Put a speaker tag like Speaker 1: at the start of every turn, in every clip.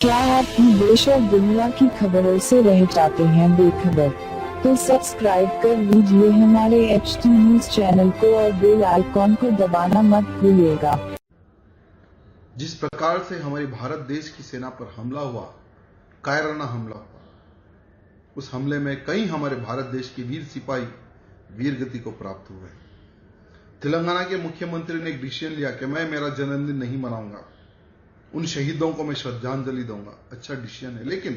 Speaker 1: क्या आप भी देश और दुनिया की खबरों से रह जाते हैं बेखबर? तो सब्सक्राइब कर लीजिए हमारे HT न्यूज चैनल को और बेल आइकॉन को दबाना मत भूलिएगा।
Speaker 2: जिस प्रकार से हमारे भारत देश की सेना पर हमला हुआ, कायराना हमला हुआ, उस हमले में कई हमारे भारत देश के वीर सिपाही वीर गति को प्राप्त हुए। तेलंगाना के मुख्यमंत्री ने एक डिसीजन लिया कि मैं मेरा जन्मदिन नहीं मनाऊंगा, उन शहीदों को मैं श्रद्धांजलि दूंगा। अच्छा डिसीजन है, लेकिन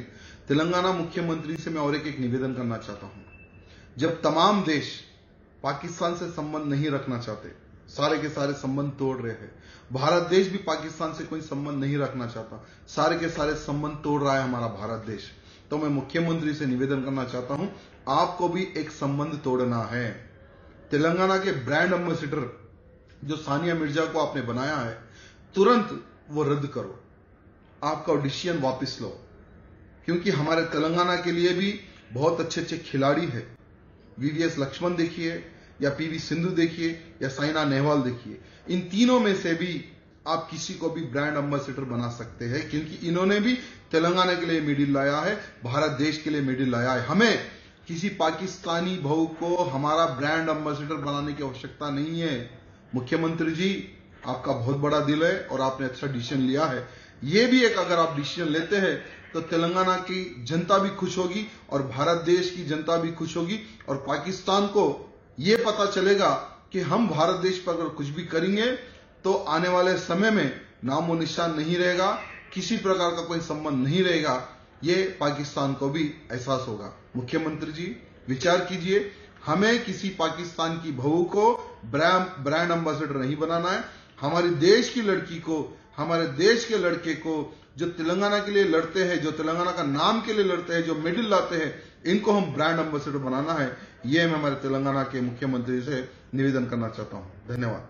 Speaker 2: तेलंगाना मुख्यमंत्री से मैं और एक निवेदन करना चाहता हूं। जब तमाम देश पाकिस्तान से संबंध नहीं रखना चाहते, सारे के सारे संबंध तोड़ रहे हैं, भारत देश भी पाकिस्तान से कोई संबंध नहीं रखना चाहता, सारे के सारे संबंध तोड़ रहा है हमारा भारत देश, तो मैं मुख्यमंत्री से निवेदन करना चाहता हूं, आपको भी एक संबंध तोड़ना है। तेलंगाना के ब्रांड एम्बेसडर जो सानिया मिर्जा को आपने बनाया है, तुरंत वो रद्द करो, आपका डिसीजन वापस लो, क्योंकि हमारे तेलंगाना के लिए भी बहुत अच्छे अच्छे खिलाड़ी है। VVS लक्ष्मण देखिए, या PV सिंधु देखिए, या साइना नेहवाल देखिए, इन तीनों में से भी आप किसी को भी ब्रांड एम्बेसडर बना सकते हैं, क्योंकि इन्होंने भी तेलंगाना के लिए मेडल लाया है, भारत देश के लिए मेडल लाया है। हमें किसी पाकिस्तानी भाऊ को हमारा ब्रांड एम्बेसडर बनाने की आवश्यकता नहीं है। मुख्यमंत्री जी, आपका बहुत बड़ा दिल है और आपने अच्छा डिसीजन लिया है। ये भी एक अगर आप डिसीजन लेते हैं तो तेलंगाना की जनता भी खुश होगी और भारत देश की जनता भी खुश होगी, और पाकिस्तान को ये पता चलेगा कि हम भारत देश पर अगर कुछ भी करेंगे तो आने वाले समय में नामो निशान नहीं रहेगा, किसी प्रकार का कोई संबंध नहीं रहेगा। ये पाकिस्तान को भी एहसास होगा। मुख्यमंत्री जी, विचार कीजिए, हमें किसी पाकिस्तान की बहू को ब्रांड एम्बेसडर नहीं बनाना है। हमारे देश की लड़की को, हमारे देश के लड़के को, जो तेलंगाना के लिए लड़ते हैं, जो तेलंगाना का नाम के लिए लड़ते हैं, जो मेडल लाते हैं, इनको हम ब्रांड एम्बेसडर बनाना है। ये मैं हमारे तेलंगाना के मुख्यमंत्री से निवेदन करना चाहता हूं। धन्यवाद।